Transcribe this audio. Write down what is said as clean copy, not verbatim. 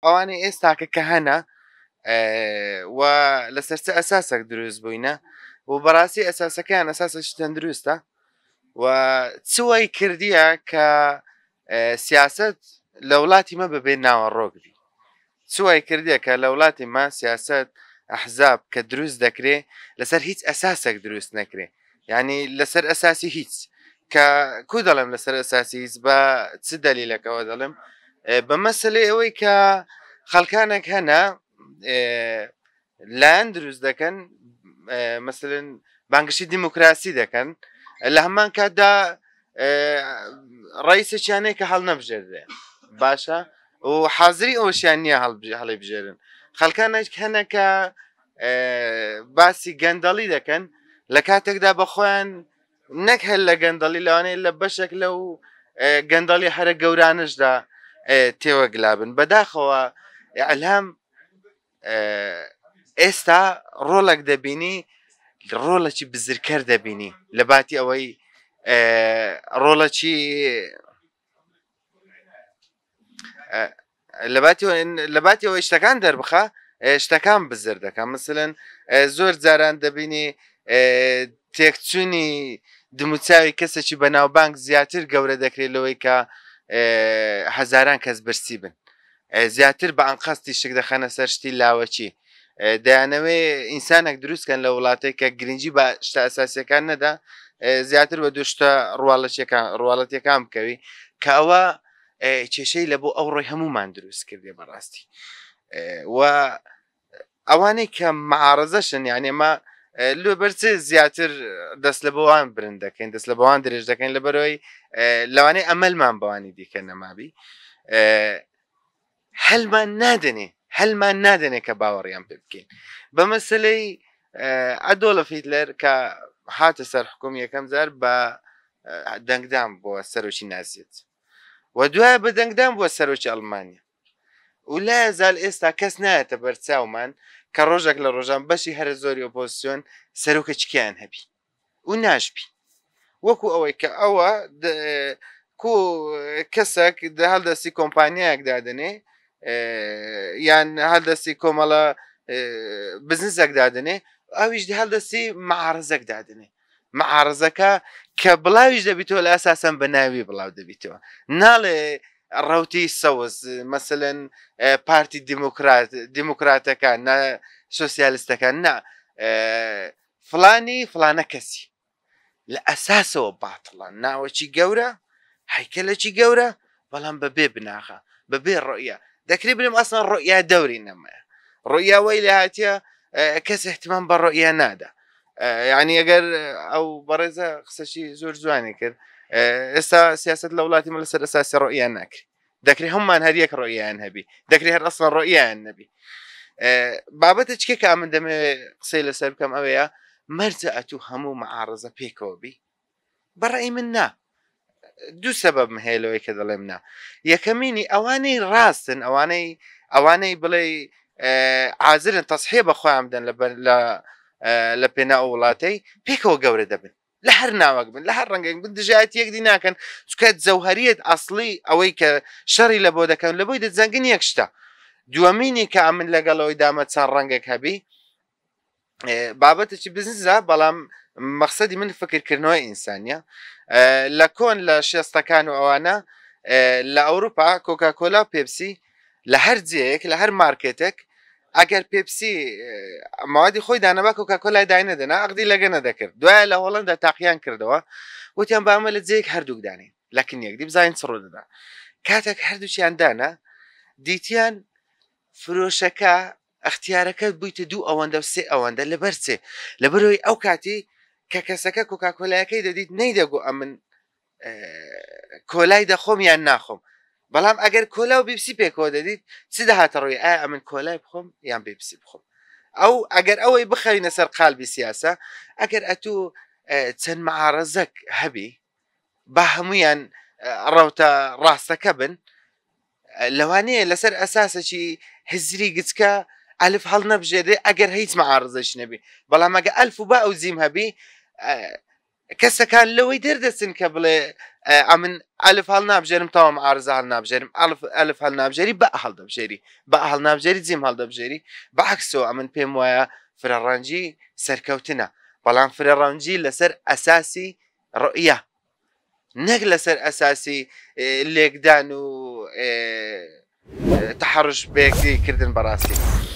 ئەوانەی ئێستاکە کە هەنا و لەسەر چ ئەساسێک دروست بووینە و بەڕاستی ئەساسەکەیان ئەساسەی تەندروستە و چوەی کردیە کە سیاست لە وڵاتی مە بەبێ ناوەڕۆگری چوەی کردیە کە لە وڵاتی ما سیاست ئەحزاب کە دروست دەکرێ لەسەر هیچ ئەساسێک دروست نەکرێ یعنی لەسەر ئەساسی هیچ کە کو دەڵێم لەسەر ئەساسی هیچ بە چ دەلیلەکەەوە دەڵێم بە مەسلەی ئەوەی کە خەڵکانێک هەنا لایەن دروست دەکەن مثلن بانگشتی دیموکراسی دەکەن لە هەمان کاتدا ڕئیسێکیانەیە کە هەڵ نەبژێردێ باشە و حازری ئەوشیان نییە هەڵی بژێرن خەڵکانێک هەنە کە باسی گەندەڵی دەکەن لە کاتێکدا بەخۆیان نەک هەل لە گەندەڵی لەوانەیە لە بەشێک لەو گەندەڵی هەرە گەورانشدا تێوەگلابن بەداخەوە ئەلام ئێستا ڕۆڵێک دەبینی ڕۆڵەکی بزرکەر دەبینی لە باتی ئەوەی ڕۆڵەکی لە باتی ئەوەی شتەکان دەربخە شتەکان بزر دەکەم مثلن زۆر جاران دەبینی تێکچوونی دموچاوی کەسێکی بەناوبانگ زیاتر گەورە دەکرێت لەوەی کە هەزاران کەس برسی بن زیاتر بە ئەنقاستی شک دەخەنە سەر شتی لاوەچی دەیانەوێ ئینسانێک دروستکەن لە وڵاتێک کە گرنگی بە شتە ئەساسیەکان نەدا زیاتر بە دوشتە ڕواڵەتیەکان بکەوی کە ئەوە کێشەی لە بۆ ئەو ڕۆی هەمومان دروست کردێ بەڕاستی و ئەوانەی کە معارەزەشن یعنی ئێمە لێ بەرچێ زیاتر دەست لە بەوان برن دەکەین دەست لە بەوان درێژ دەکەین لە بەرەوەی لەوانەی ئەمەلمان بەوانی دیکە نەمابی هەلمان نادەنێ کە باوەڕیان پێ بکەین بە مەسلەی ئەدۆڵف هیتلەر کە هاتە سەر حکوم یەکەم جار بە دەنگدان بۆ سەرۆکی نازیێت و دوایە بە دەنگدان بووە سەرۆکی ئەڵمانیا و لا زال ئێستا کەس نایەتە بەرچاومان کە ڕۆژێک لە ڕۆژان بەشی هەرە زۆری ئۆپۆزیسیۆن سەرۆکە چکیان هەبی و ناشبی وەکو ئەوەی کە ئەوە کو کەسێک هەڵدەستی کۆمپانیایەک دادنێ یان هەڵدەستی کۆمەڵە بزنسێک دادنێ ئەویش هەڵدەستی معارزەک دادنێ معارزەکە کە بڵاویش دەبیتەوە لە ئەساسەن بە ناوی بڵاو دەبیتەوە ناڵێ ڕوتی سەوز مەسەلەن پارتی دیموکراتەکان سۆسیالیستەکان نا فلانی فلانە کەسی لە ئەساسەوە باتڵان ناوەکی گەورە هەیکەلێکی گەورە بەڵام بەبێ بناخە بەبێ ڕۆیە دەکری برم ئەسان ڕۆیا دەوری نەمایە ڕۆیاوەی لە هاتیە کەس احتیمام بە ڕۆیا نادا یعنی ئەگەر ئەو بەڕێزە قسەشی زۆر جوانی کرد ئێستا سیاست لە وڵاتی مە لەسەر ئەساسی ڕۆیان ناکری دەکری هەمومان هەر یەک ڕۆیان هەبی دەکری هەر ئەسڵان ڕۆیان نەبی بابەتە چکێکە من دەمەوێت قسەی لەسەر بکەم ئەوەیە مەرجە ئەتوو هەموو مەعارەزە پێکەوە بی بەڕێی من نا دوو سەبەب هەیەلەوەی کە دەڵێم نا یەکەمینی ئەوانەی ڕاستن ئەوانەی بڵێ عازرن تەسحێ بە خۆیان بدەن لە پێنا وڵاتەی پێکەوە گەورە دەبن لە هەر ناوەک بن لە هەر ڕەنگێک بن دژایەت یەکدی ناکەن چکات زەوهەریەت ئەسڵی ئەوەی کە شەڕی لە بۆ دەکەن لە بۆی دەجەنگن یەک شتە دووەمینی کە من لەگەڵەوەی دامە چەند ڕەنگێک هەبی بابەتێکی بزنسە بەڵام مەقسەدی من فکرکردنەوەی ئینسانیە لە کۆن لە شێستەکان و ئەوانە لە ئەوروپا کۆکاکۆلا و پێپسی لە هەر جێیەک لە هەر مارکێتێک ئەگەر پێپسی ماوادی خۆی دانەبا کۆکاکۆلای داینەدەنا ئەقدی لەگەنە دەکرد دوایە لە هۆڵەندا تاقییان کردەوە وتیان بامە لە جەیەک هەردووک دانین لەکن یەکدی بزانین چڕۆ دەدا کاتێک هەردووچیان دانا دیتیان فرۆشەکە ئەختیارەکە بوویتە دوو ئەوەندە و سێ ئەوەندە لەبەر چێ لەبەرەوەی ئەو کاتی کە کەسەکە کۆکاکۆلایەکەی دەدیت نەیدەگو ئەمن کۆلای دەخۆم یان ناخۆم بەڵام ئەگەر کۆلا و بیپسی پێکەوە دەدیت چ دەهاتە ڕۆی ئایا ئەمن کۆلای بخۆم یان بیپسی بخۆم ئەو ئەگەر ئەوەی بخەوینە سەر قالبی سیاسە ئەگەر ئەتوو چەند معارەزەک هەبی با هەمویان ڕەوتە ڕاستەکە بن لەوانەیە لەسەر ئەساسێکی هزری گچکە ئەلف هەڵ نەبژێدێ ئەگەر هیچ معارەزەش نەبی بەڵام ئەگە ئەلف و با ئەو زیم هەبی کەسەکان لەوەی دەردەچن کە بڵێ ئەمن ئەلف هەڵ نابژێرم تاوام ئارزە هەڵ نابژێرم ئەلف هەڵ نابژێری بە هەڵدەبژێری بە هەڵ نابژێری جیم هەڵدەبژێری بەعکسەوە ئەمن پێم وایە فرەڕەنجی سەرکەوتنە بەڵام فرەڕەنجی لەسەر ئەساسی ڕۆیە نەک لەسەر ئەساسی لێکدان و تحرش بەیەکتری کردن بەڕاستی.